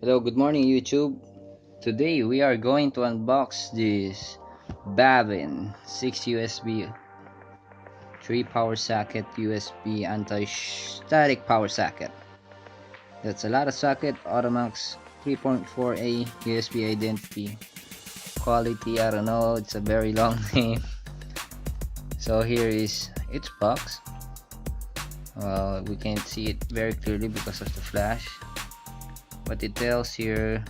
Hello, good morning YouTube. Today we are going to unbox this Bavin 6 USB 3 power socket USB anti-static power socket. That's a lot of socket. Automax 3.4A USB identity quality. I don't know, it's a very long name. So here is its box. We can't see it very clearly because of the flash, but it tells here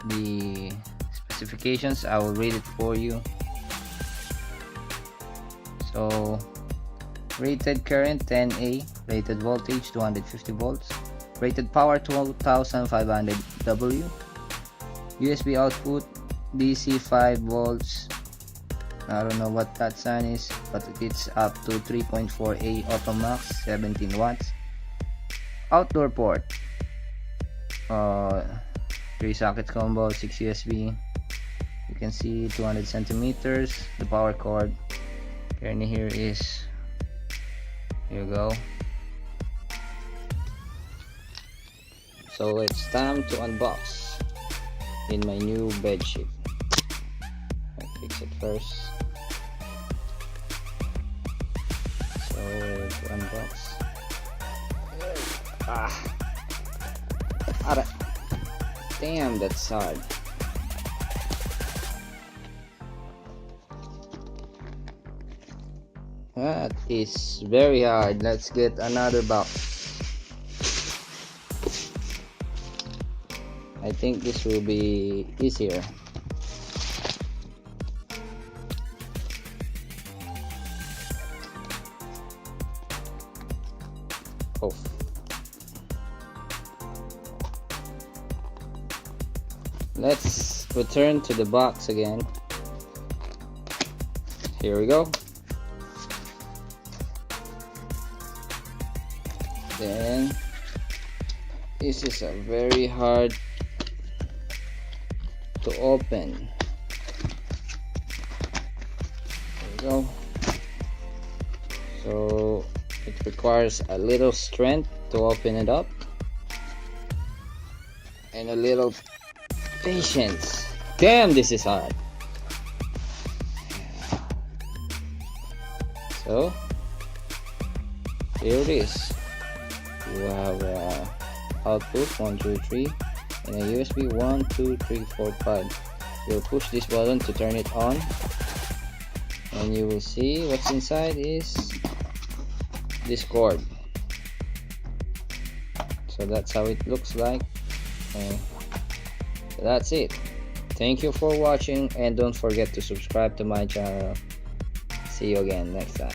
the specifications. I will read it for you. So rated current 10A, rated voltage 250 volts, rated power 2500 W, USB output DC 5 volts. I don't know what that sign is, but it's up to 3.4A Automax 17 watts. Outdoor port, 3 socket combo, 6 USB. You can see 200 centimeters. The power cord. And here is, here you go. So it's time to unbox in my new bed sheet. I'll fix it first. So to unbox. Damn, that's hard. That is very hard. Let's get another box. I think this will be easier. Oh. Let's return to the box again. Here we go. Then this is a very hard to open. There we go. So it requires a little strength to open it up and a little patience. Damn, this is hard. So here it is. You have output 1, 2, 3 and a USB 1, 2, 3, 4, 5. You'll push this button to turn it on, and you will see what's inside is this cord. So that's how it looks like. So that's it. Thank you for watching, and don't forget to subscribe to my channel. See you again next time.